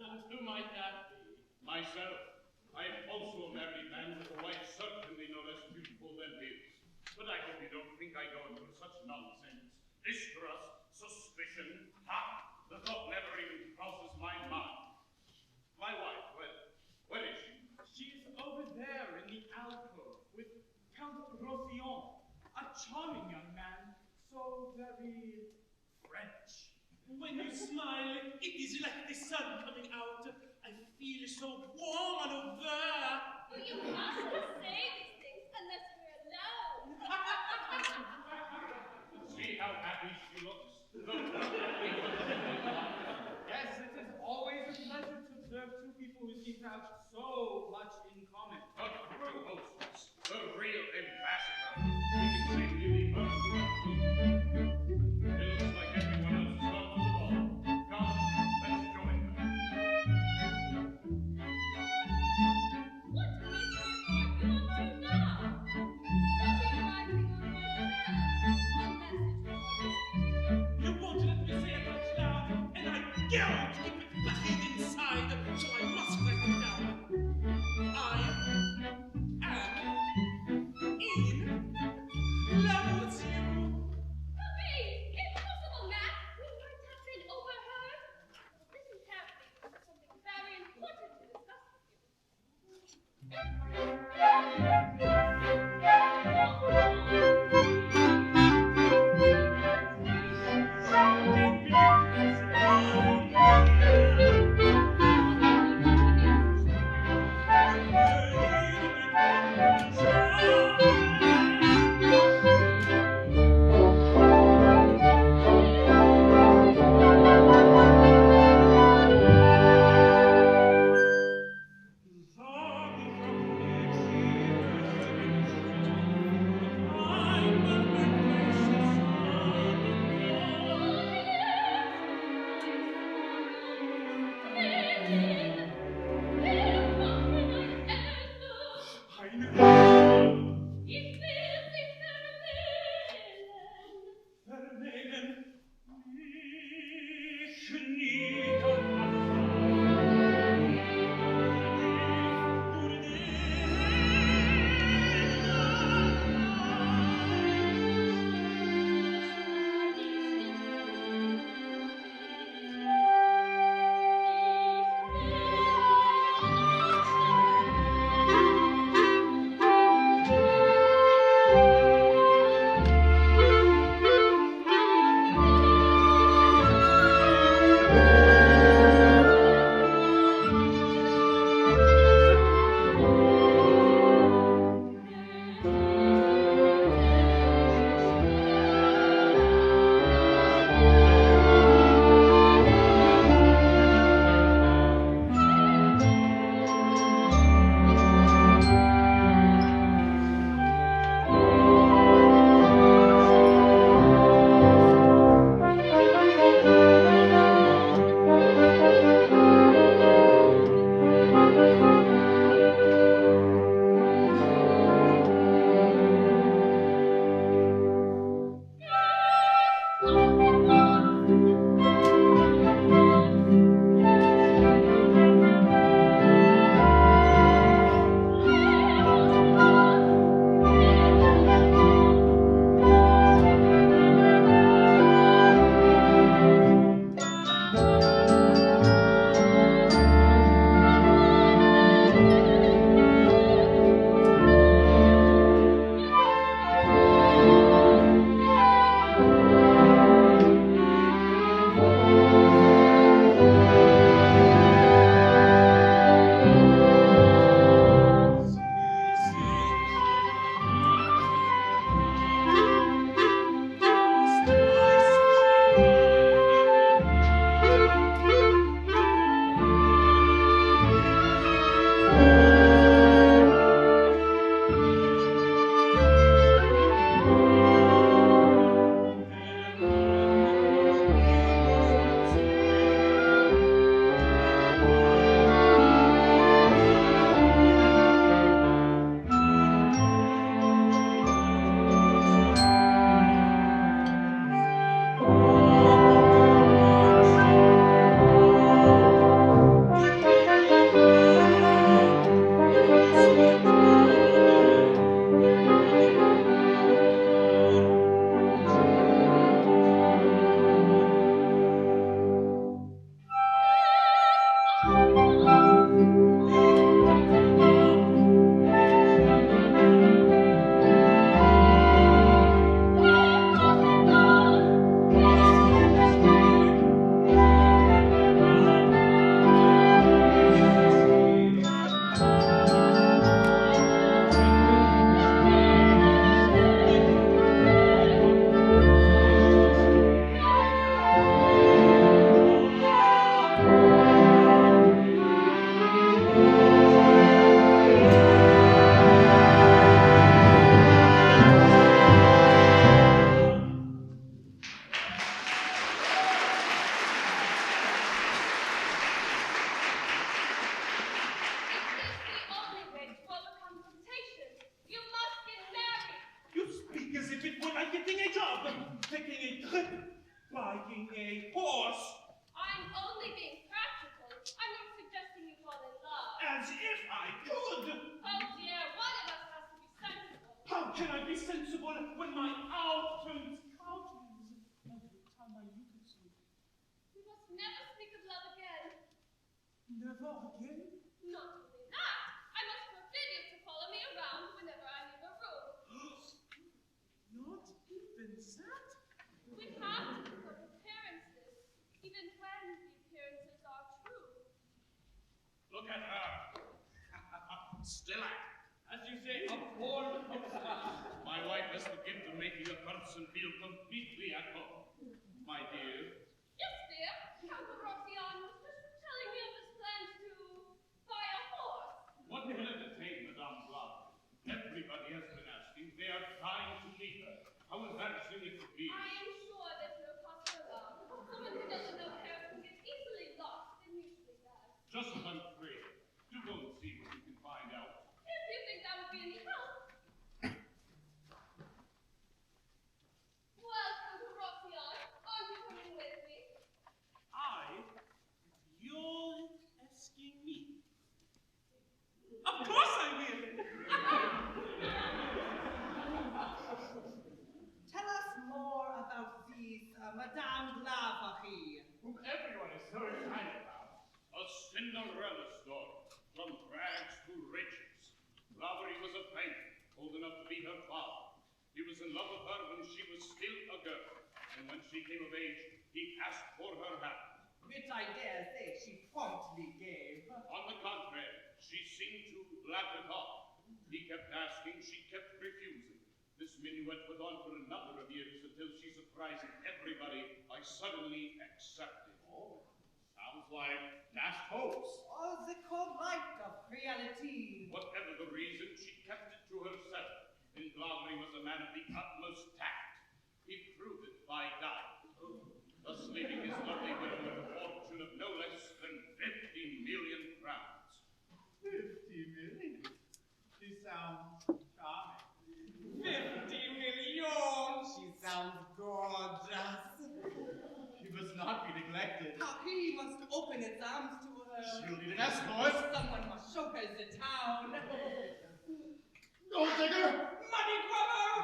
And who might that be? Myself. I am also a married man with a wife certainly no less beautiful than his. But I hope you don't think I go into such nonsense. Distrust, suspicion, ha! The thought never even crosses my mind. My wife, where is she? She is over there in the alcove with Count Rosillon, a charming young man, so very French. When you smile, it is like the sun coming out. I feel so warm and over. Oh, you mustn't say these things unless we're alone. See how happy she looks. Yes, it is always a pleasure to observe two people who seem to have so much in common. But true hostess, the real ambassador. We can safely leave her as well. It looks like everyone else has gone to the ball. Come, let's join them. What mischief are you up to now? Not even writing on my cell. A message for me. You won't let me say it out loud, and I can't keep it buried inside, so I must write it down. I be sensible when my owl turns cloudlands every time I look at you. We must never speak of love again. Never again? Not only that, I must forbid you to follow me around whenever I leave a room. Not even that? We have to keep up appearances, even when the appearances are true. Look at her. Still at it. As you say, a born obstacle. My wife has the gift of making a person feel completely at home. My dear, Yes, dear. Count Rossian was just telling me of his plans to buy a horse. what will entertain Madame Blanc? Everybody has been asking. They are trying to keep her. How embarrassing it would be. I am sure there's no cost for love. Someone who doesn't know Paris can get easily lost and usually does. Just as I'm afraid. Do go and see what you can find out. If you think that would be any help. Well, Count Rossian, aren't you coming with me? You're asking me? Of course I will! Tell us more about these Madame Lavary. Whom everyone is so excited about. A Cinderella story. From rags to riches. Lavary was a painter, old enough to be her father. He was in love with her when she was still a girl. And when she came of age, he asked for her hand. Which I dare say she promptly gave. On the contrary, she seemed to laugh it off. He kept asking, she kept refusing. This minuet went on for a number of years until she surprised everybody by suddenly accepting. Oh, sounds like dashed hopes. Oh, the cold light of reality. Whatever the reason, she kept it to herself. And Lavary was a man of the utmost tact. He proved it by dying. Thus leaving his lovely widow with a fortune of no less than 50 million crowns. 50 million? She sounds charming. 50 million! She sounds gorgeous. She must not be neglected. Paris must open its arms to her. She'll need an escort. Someone must show her the town. Gold digger! Money grubber!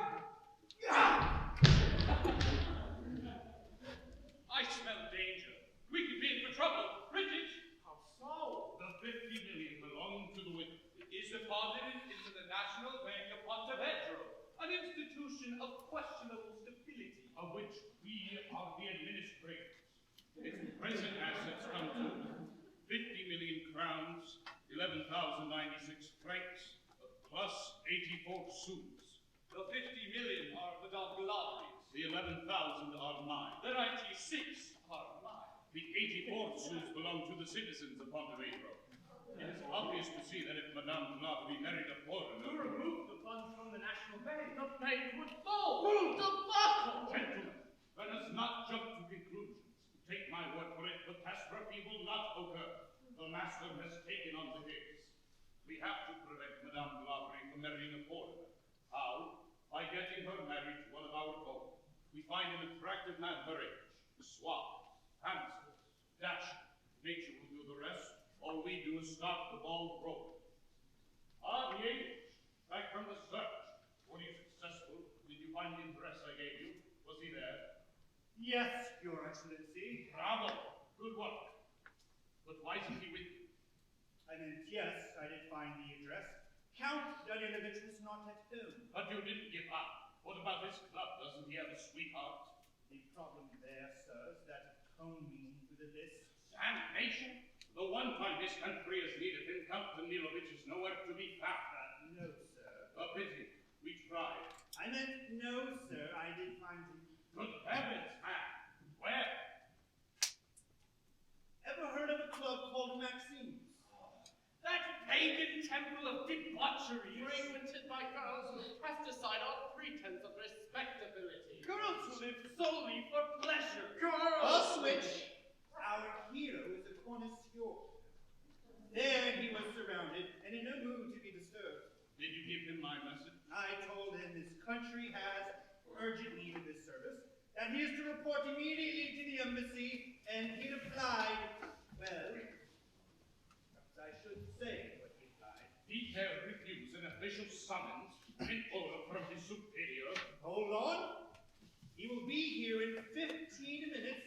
I smell danger. We could be in for trouble. Bridget! How so? The 50 million belong to the widow. It is deposited into the National Bank of Pontevedra, an institution of questionable stability. Of which we are the administrators. Its present assets come to 50 million crowns, 11,096 francs, plus 84 sous. The 50 million are Madame Glavery's. The 11,000 are mine. The 96 are mine. The 84 sous belong to the citizens of Pontevedra. It is obvious to see that if Madame Lavary married a To foreigner... remove the funds from the National Bank, the bank would fall. Debacle! Gentlemen, let us not jump to conclusions. Take my word for it, catastrophe will not occur. The master has taken on the case. We have to prevent Madame Lavary from marrying a foreigner. How? By getting her married to one of our own. We find an attractive man her age, suave, handsome, dashing. Nature will do the rest. All we do is start the ball rolling. Ah, the English, back from the search. Were you successful? Did you find the address I gave you? Was he there? Yes, Your Excellency. Bravo! Good work. But why isn't he with you? I meant, yes, I did find the address. Count Danilovich was not at home. But you didn't give up. What about his club? Doesn't he have a sweetheart? The problem there, sir, is that atoning to the list. Damnation! The one time this country has needed him, Count Danilovich is nowhere to be found. No, sir. A pity. We tried. I meant, no, sir, I did find him. Good heavens, man! Where? Ever heard of a club called Maxime's? That pagan temple of debauchery. Frequented by girls who cast aside all pretense of respectability. Girls who live solely for pleasure. A switch! Our hero is a connoisseur. There he was surrounded and in no mood to be disturbed. Did you give him my message? I told him his country has urgent need of this service, that he is to report immediately to the embassy, and he replied, well, perhaps I should say what he replied. He dare refuse an official summons in order from his superior. will be here in 15 minutes,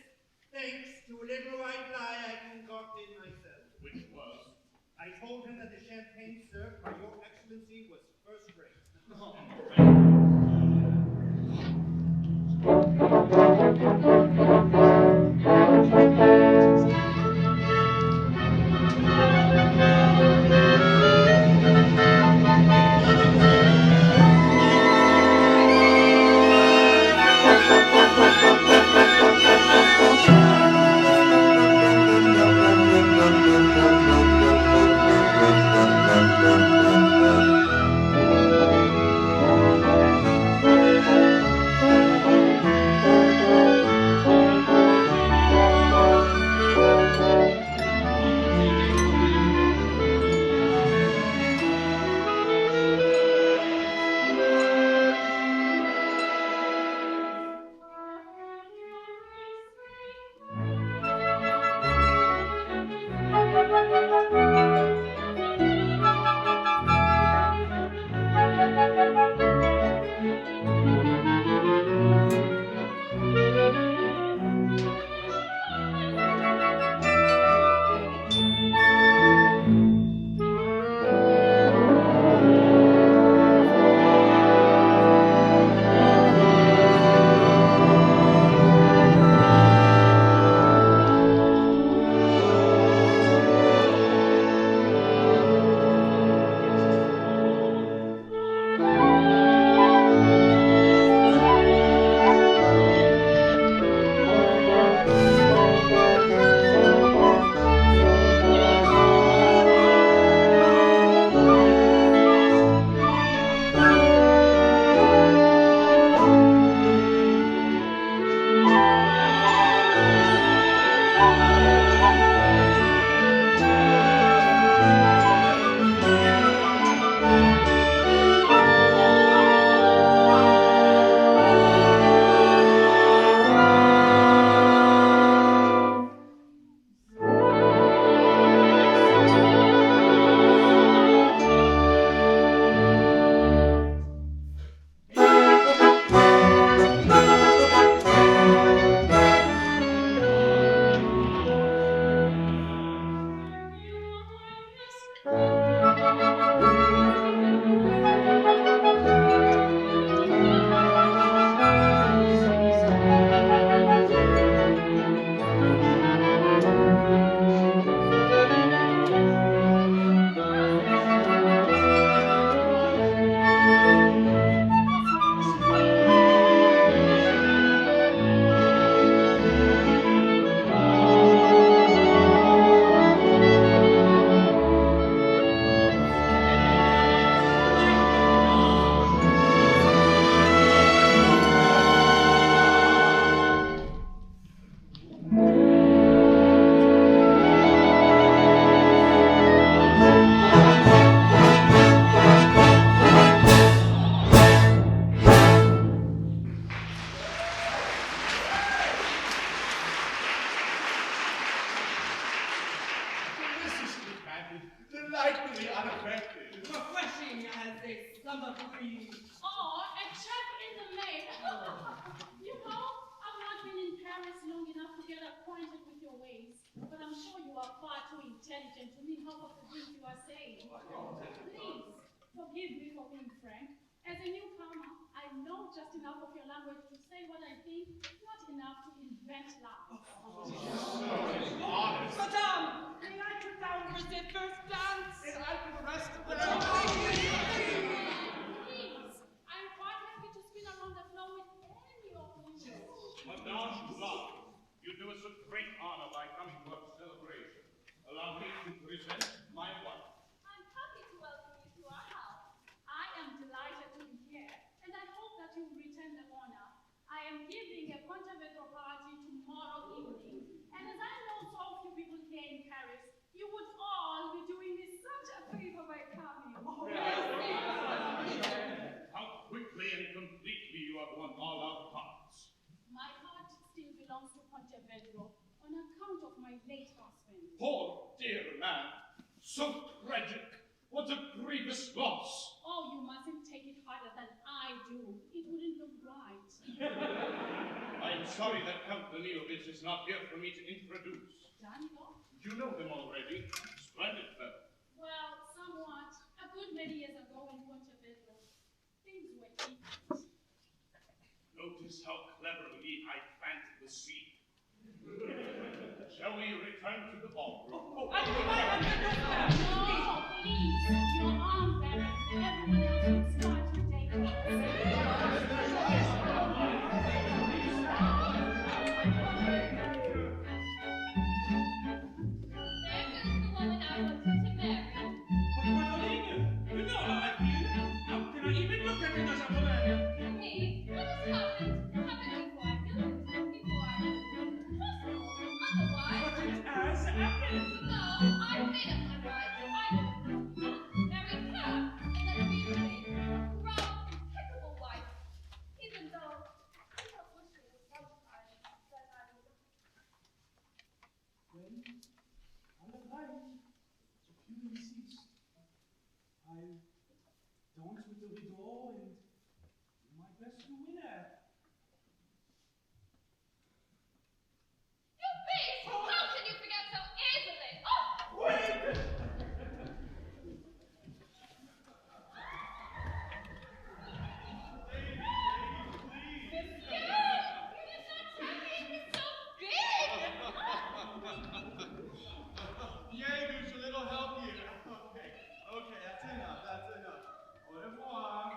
thanks to a little white lie I concocted myself. Which was? I told him that the champagne served by your excellency was first rate. Delightfully unaffected. Refreshing as a summer breeze. Oh, a check in the mail. You know, I've not been in Paris long enough to get acquainted with your ways, but I'm sure you are far too intelligent to mean half of the things you are saying. Please, forgive me for being frank. As a newcomer, I know just enough of your language to say what I think, not enough to invent lies. Madame, may I put down for the first dance? And I for the rest of the Please, I'm quite happy to spin around the floor with any of you. Madame Blanc, you do us a great honor by coming to our celebration. Allow me to present my wife. I'm happy to welcome you to our house. I am delighted to be here, and I hope that you will return the honor. I am giving a conservator party tomorrow evening, and as I know so few people here in Paris, you would all be doing me such a favor by coming. How quickly and completely you have won all our hearts. My heart still belongs to Pontevedra on account of my late husband. Poor dear man, so tragic. What a grievous loss. Oh, you mustn't take it harder than I do. It wouldn't look right. I'm sorry that Count Danilowitz is not here for me to introduce. Danilo? You know him already. Splendid fellow. Well, somewhat. A good many years ago in Montevideo, things were different. Notice how cleverly I plant the seed. Shall we return to the ballroom? No, please. Your arm, Baron. Everyone else will start to take You know how I feel. How can I even look at another woman? Me? What has happened? Happened before I knew it. Before I knew it. Impossible. Otherwise. But it has happened. No, I made up my mind. I know. Married her. And then immediately. Rob, impeccable wife. Even though I don't wish it sometimes that I was. Well, all right. If you insist, I'll dance with the widow and do my best to win her. You beast! How can you forget so easily? Oh! Wait! It's you! You did not tell me it was so big! Yay, there's a little help here. Okay, that's enough. Au revoir.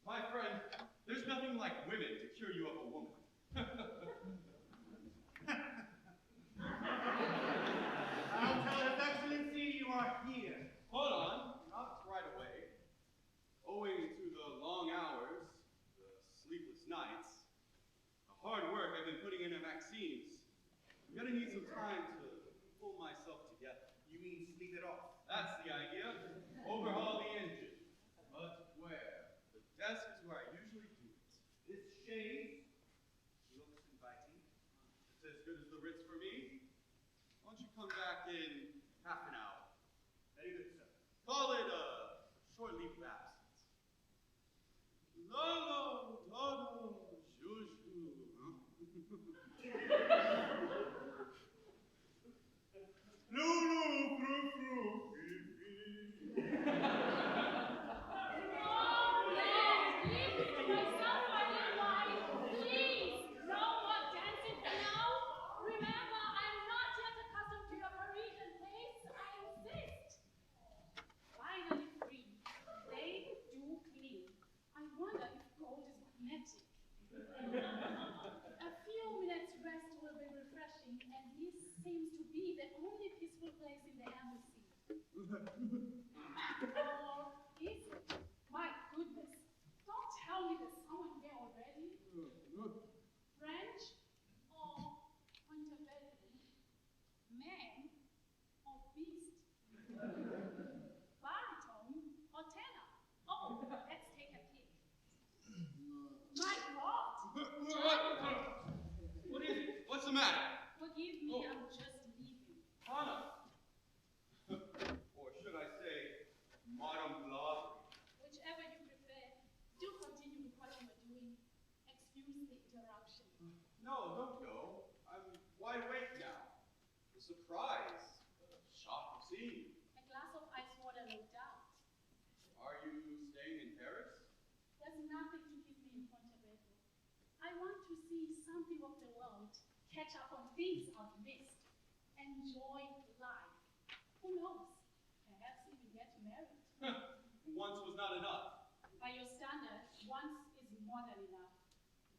My friend, there's nothing like women to cure you of a woman. I'll tell His Excellency you are here. Hold on, not right away. Always good as the Ritz for me. Why don't you come back in half an hour? Very good, sir. Call it a short leave of absence. Lolo, Lolo, Juju. Lulu, fru, fru. A few minutes rest will be refreshing, and this seems to be the only peaceful place in the embassy. Or is it? My goodness, don't tell me there's someone here already. French or Pontevedra? Man or beast? Baritone or tenor? Oh, let's take a peek. My God! What is it? What's the matter? Forgive me, I'm just leaving. Hannah. Or should I say, Madame Blah? Whichever you prefer, do continue with what you are doing. Excuse the interruption. No, don't go. I'm wide awake now. The surprise. The shock of seeing you. A glass of ice water, no doubt. Are you staying in Paris? There's nothing to keep me in Pontevedra. I want to see something of the world, catch up on things I've missed, enjoy life. Who knows? Perhaps even get married. Once was not enough. By your standards, once is more than enough.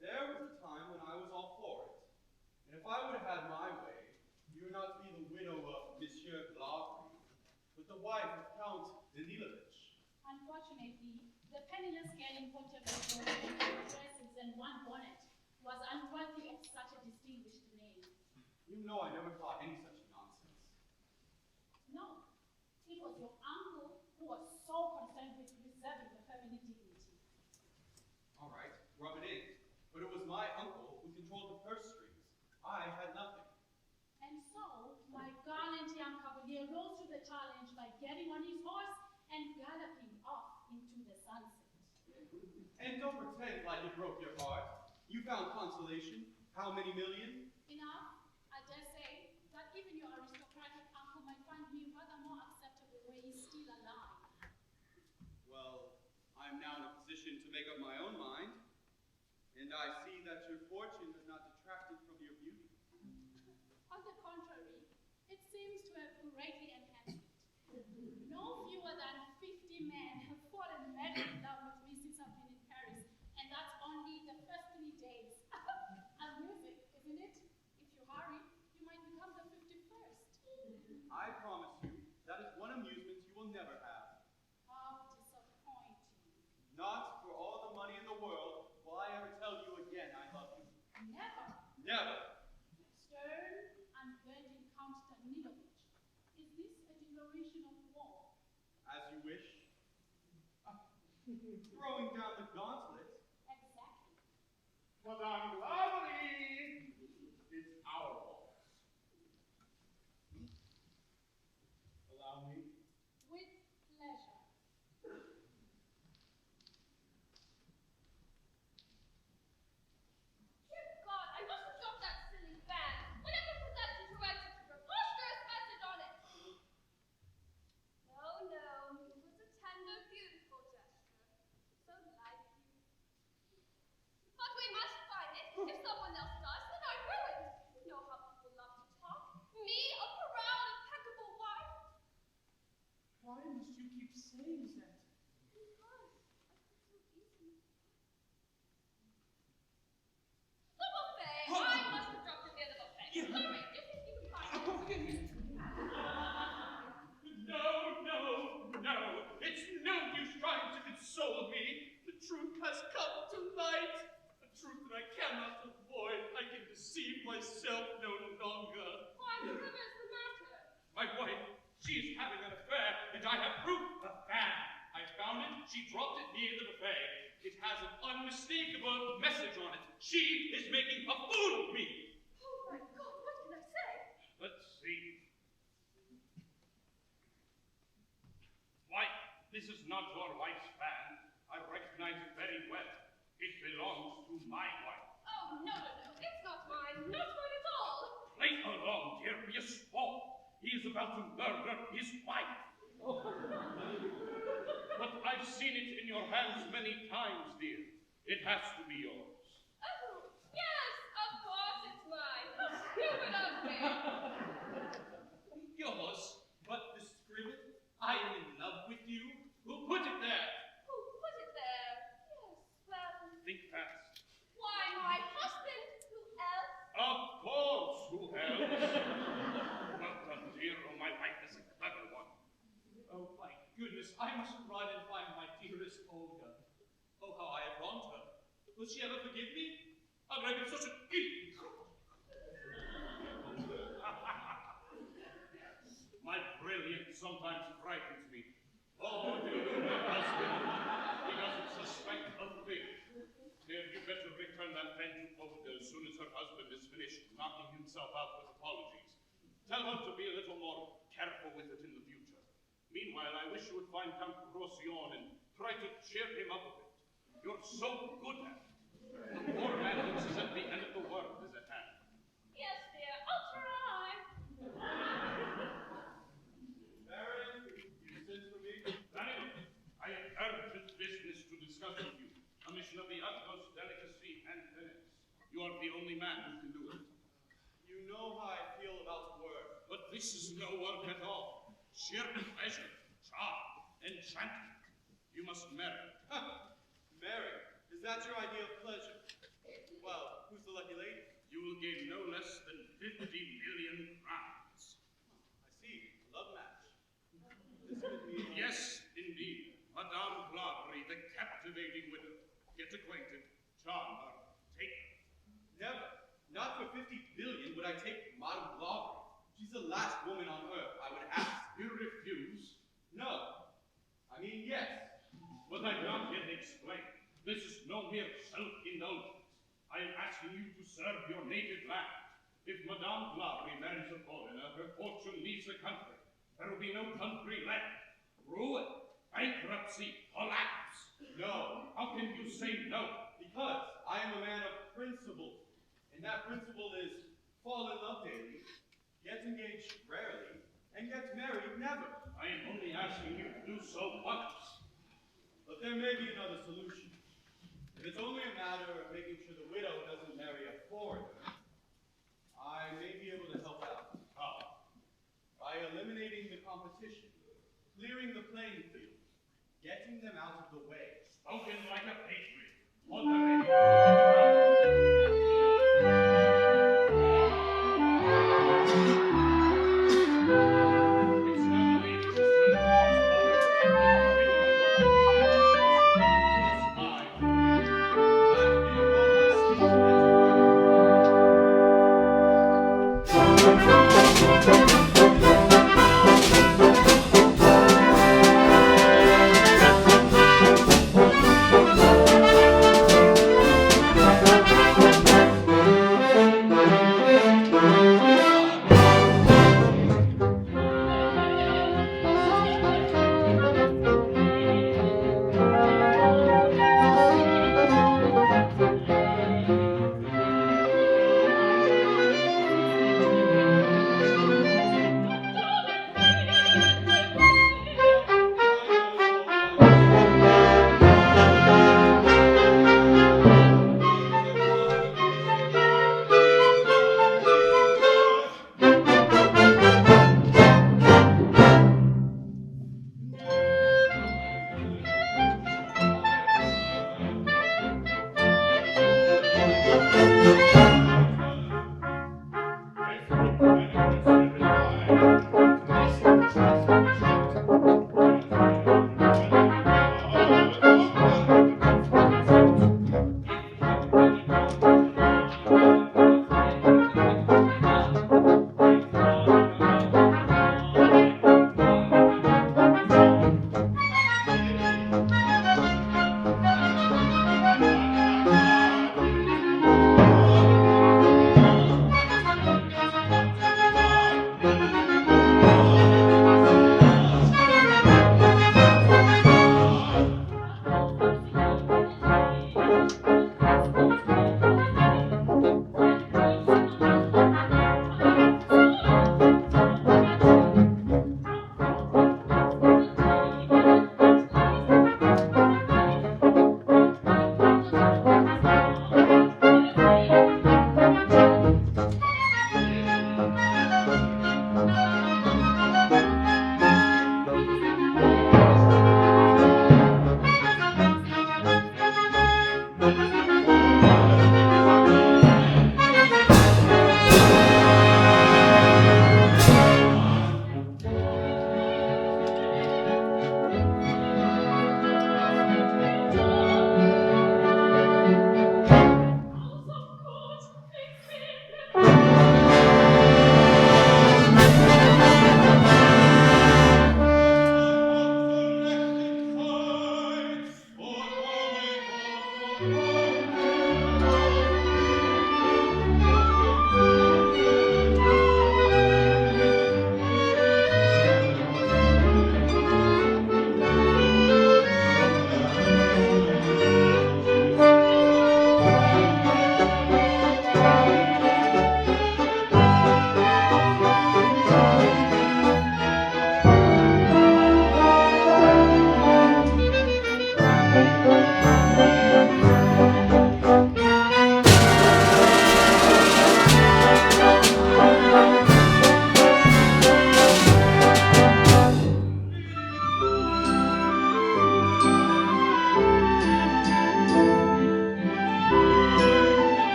There was a time when I was all for it. And if I would have had my way, you would not be the widow of Monsieur Blavry, but the wife of Count Danilovich. Unfortunately, the penniless girl in Pontevedra with two dresses and one bonnet was unworthy of such a distinguished name. You know I never thought any such nonsense. No, it was your uncle who was so concerned with preserving the family dignity. All right, rub it in. But it was my uncle who controlled the purse strings. I had nothing. And so, my gallant young cavalier rose to the challenge by getting on his horse and galloping off into the sunset. And don't pretend like it broke your heart. You found consolation. How many million? Enough, I dare say, that even your aristocratic uncle might find me rather more acceptable were he still alive. Well, I'm now in a position to make up my own mind. And I see that your fortune has not detracted from your beauty. On the contrary, it seems to have greatly enhanced it. No fewer than 50 men have fallen madly in love with me since I've been in Paris, and that's only the first 3 days. Amusing, isn't it? If you hurry, you might become the 51st. I promise you, that is one amusement you will never have. How disappointing. Not for all the money in the world will I ever tell you again I love you. Never. Never. Stern and virgin Count Danilovich, is this a declaration of war? As you wish. Throwing down the gauntlet. Exactly. Madame Blavry, it's our waltz. Allow me. With pleasure. Dear God, I must have dropped that silly bag. Whatever possessed you to write such a preposterous message on it? No, no, it was a tender, beautiful gesture. So like you. But we must find it. If someone else does, then I will it. You know how people love to talk. Me, a proud, impeccable wife. Why must you keep saying that? Because I could so easily. The buffet! I must have dropped it near the buffet. Hurry, do you think you can find it? No, no, no. It's no use trying to console me. The truth has come to light. A truth that I cannot avoid. I can deceive myself no longer. Why, whatever is the matter? My wife, she is having an affair, and I have proof. A fan. I found it. She dropped it near the buffet. It has an unmistakable message on it. She is making a fool of me. Oh my God, This is not your wife's fan. I recognize it very well. It belongs to my wife. Oh, no, it's not mine. Not mine at all. Play along, dear. Be a sport. He is about to murder his wife. But I've seen it in your hands many times, dear. It has to be yours. Oh, yes, of course it's mine. Give it up, babe. Yours? But the scribble? I am in love with you? Who put it there? Who put it there? Yes, well... Think fast. Why, my husband. Who else? Of course, who else? Well done, dear. Oh, my wife is a clever one. Oh, my goodness, I must run and find my dearest Olga. Oh, how I have wronged her. Will she ever forgive me? I've been such an idiot. My brilliance sometimes frightens me. Oh, do you know my husband? He doesn't suspect a thing. Dear, you better return that pen to Olga as soon as her husband is finished knocking himself out with apologies. Tell her to be a little more careful with it in the future. Meanwhile, I wish you would find Count Procyon and try to cheer him up a bit. You're so good at it. The poor man thinks he's at the end of the world is at hand. Yes, dear, I'll try. Baron, you sent for me? Daniel, I have urgent business to discuss with you. A mission of the utmost delicacy and finesse. You are the only man who can do it. You know how I feel about work. But this is no work at all. Sheer pleasure, charm, enchantment. You must marry. Marry? Is that your idea of pleasure? Well, who's the lucky lady? You will gain no less than 50 million crowns. I see. Love match. This could be... Yes, indeed. Madame Blavary, the captivating widow. Get acquainted. Charm her. Take her. Never. Not for 50 billion would I take Madame Blavary. She's the last woman on earth I would ask. You refuse? No. I mean, yes. But I've not yet explained. This is no mere self-indulgence. I am asking you to serve your native land. If Madame Blavary marries a foreigner, her fortune leaves the country. There will be no country left. Ruin, bankruptcy, collapse. No. How can you say no? Because I am a man of principle. And that principle is fall in love daily, get engaged rarely, and get married never. I am only asking you to do so once. But there may be another solution. If it's only a matter of making sure the widow doesn't marry a foreigner, I may be able to help out. How? By eliminating the competition, clearing the playing field, getting them out of the way. Spoken like a patriot. On the ready.